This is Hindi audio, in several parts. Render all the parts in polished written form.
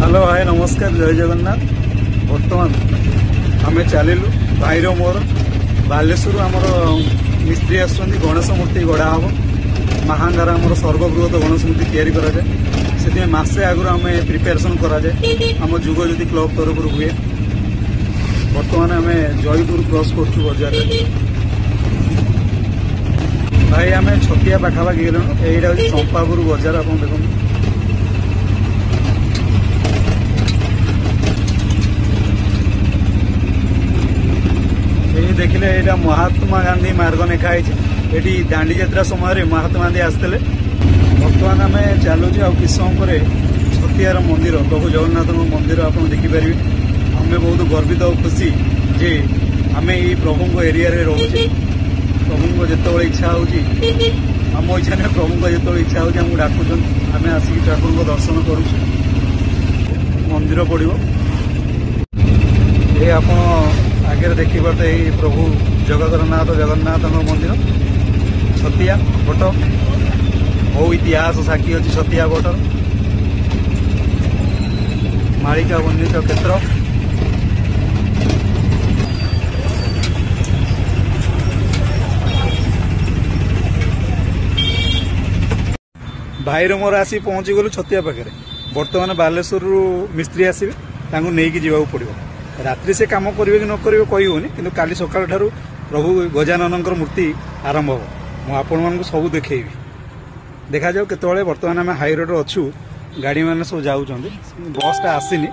हेलो हाय नमस्कार जय जगन्नाथ। बर्तमान आम चलू भाईर मोर बालेश्वर आमर मिस्त्री आस गणेश मूर्ति गढ़ा हम महांगार आम सर्वबृहत गणेश मूर्ति तैयारी कराए से मसे आगुरी आम प्रिपेरेसन कराए आम जुगज्योति क्लब तरफ हुए। बर्तमान आम जयपुर क्रॉस कर बजार भाई आम छतिया पाखापाखि गलु। यहाँ हूँ चंपापुर बजार आप देखो देखिले यहाँ महात्मा गांधी मार्ग लिखाई ये दांडी यात्रा समय महात्मा गांधी आसते। बर्तमान आम चलु कि समय छतियार मंदिर प्रभु जगन्नाथ मंदिर आप देखिपारे। आम बहुत गर्वित और खुशी जे आम ये प्रभु एरिया रोचे। प्रभु जो इच्छा हो आम इच्छा नहीं प्रभु जो इच्छा हो डाकुन आम आसिक ठाकुर को दर्शन करुँ। मंदिर पड़ो ये आप आगे देखिए प्रभु जगन्नाथ मंदिर छतिया बट बहु इतिहास साक्षी अच्छी छतिया बटर मालिका बंदित क्षेत्र। भाईर मोर आसी पहुंची गलु छतिया पाखे। बर्तमान बालेश्वर मिस्त्री आसवे नहीं जावाक पड़ो। रात्रि से काम करेंगे कि न करेंगे कहूनी कि काली सकाल ठारू प्रभु गजानन मूर्ति आरंभ हो। मुझे सब देखी देखा जाऊ केतले। बर्तमान आम हाई रोड अच्छू गाड़ी मैंने सब जाऊँ बसटा आसनी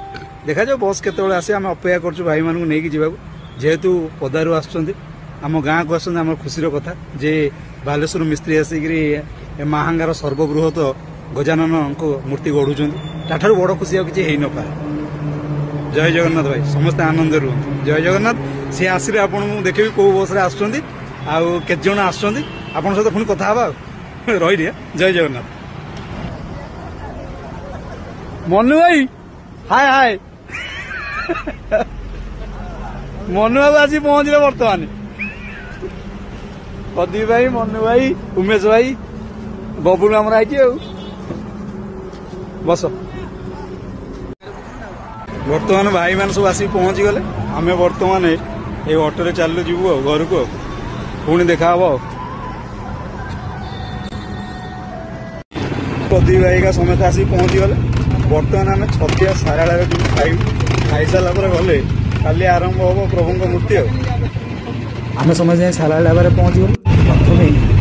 देखा जाऊ बस केतले आसे आम अपेक्षा करछु भाई मानू नहीं जावाक। जेहेतु पदारू आम गाँव को आम खुशीर कथा जे बालेश्वर मिस्त्री आसिक महांगार सर्वबृहत गजानन मूर्ति गढ़ुं ताठू बड़ खुशी किसी न पाए। जय जगन्नाथ भाई समस्त आनंद रुहतु। जय जगन्नाथ। सी आसिले आपन देखिए कौ बस आसुँच आते जन आसुँच आपन सहित पुणी कथा रही। जय जगन्नाथ। मनु भाई हाय हाय मनु बाबू आसी पहुंचले बर्तमान। प्रदीप भाई मनु भाई उमेश भाई बबुल आमर आई बस। बर्तमान भाई मान सब आसिक पहुंची गले। आम बर्तमान ये ऑटो चलू जीवु घर को पुणी देखा प्रदीप भाई का समेत आसिक पहुंची गले। बर्तमान आम छतिया सारा खाई सारा गले काली आरंभ हम प्रभु मूर्ति आम समझ सारा पहुंची गलु।